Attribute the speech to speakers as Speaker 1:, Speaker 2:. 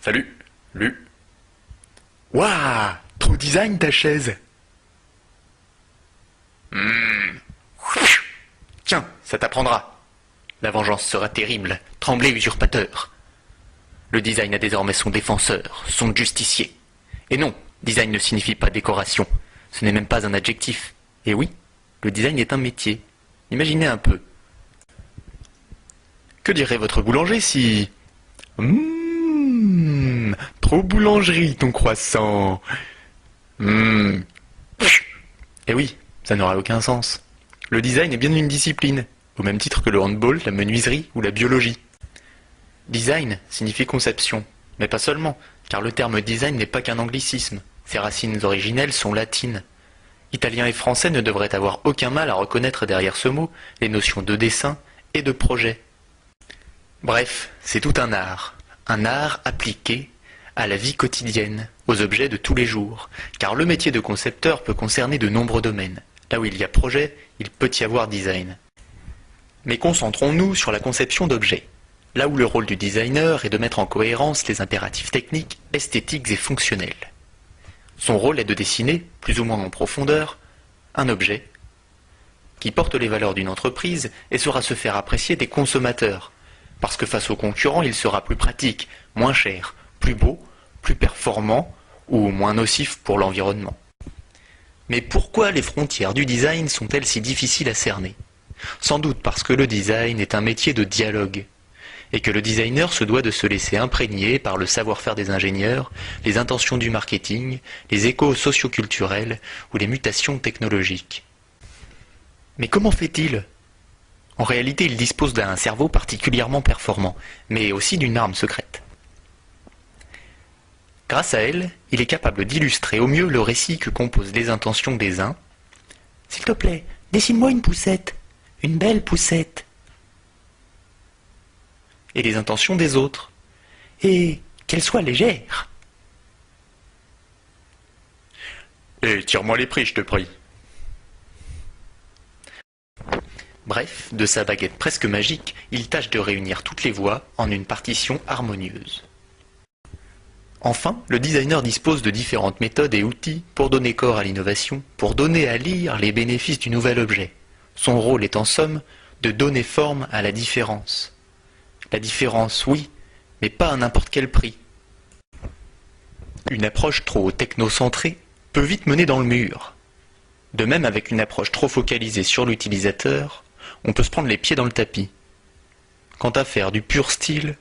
Speaker 1: Salut, Lu. Waouh, trop design ta chaise. Tiens, ça t'apprendra. La vengeance sera terrible, tremblez usurpateur. Le design a désormais son défenseur, son justicier. Et non, design ne signifie pas décoration, ce n'est même pas un adjectif. Et oui, le design est un métier. Imaginez un peu. Que dirait votre boulanger si... Trop boulangerie ton croissant. Eh oui, ça n'aura aucun sens. Le design est bien une discipline, au même titre que le handball, la menuiserie ou la biologie. Design signifie conception, mais pas seulement, car le terme design n'est pas qu'un anglicisme. Ses racines originelles sont latines. Italiens et français ne devraient avoir aucun mal à reconnaître derrière ce mot les notions de dessin et de projet. Bref, c'est tout un art appliqué à la vie quotidienne, aux objets de tous les jours, car le métier de concepteur peut concerner de nombreux domaines. Là où il y a projet, il peut y avoir design. Mais concentrons-nous sur la conception d'objets, là où le rôle du designer est de mettre en cohérence les impératifs techniques, esthétiques et fonctionnels. Son rôle est de dessiner, plus ou moins en profondeur, un objet qui porte les valeurs d'une entreprise et saura se faire apprécier des consommateurs, parce que face aux concurrents, il sera plus pratique, moins cher, plus beau, plus performant ou moins nocif pour l'environnement. Mais pourquoi les frontières du design sont-elles si difficiles à cerner? Sans doute parce que le design est un métier de dialogue, et que le designer se doit de se laisser imprégner par le savoir-faire des ingénieurs, les intentions du marketing, les échos socioculturels ou les mutations technologiques. Mais comment fait-il? En réalité, il dispose d'un cerveau particulièrement performant, mais aussi d'une arme secrète. Grâce à elle, il est capable d'illustrer au mieux le récit que composent les intentions des uns. « S'il te plaît, dessine-moi une poussette, une belle poussette. » Et les intentions des autres. « Et qu'elle soit légère. » Et tire-moi les prix, je te prie. Bref, de sa baguette presque magique, il tâche de réunir toutes les voix en une partition harmonieuse. Enfin, le designer dispose de différentes méthodes et outils pour donner corps à l'innovation, pour donner à lire les bénéfices du nouvel objet. Son rôle est en somme de donner forme à la différence. La différence, oui, mais pas à n'importe quel prix. Une approche trop technocentrée peut vite mener dans le mur. De même, avec une approche trop focalisée sur l'utilisateur, on peut se prendre les pieds dans le tapis. Quant à faire du pur style,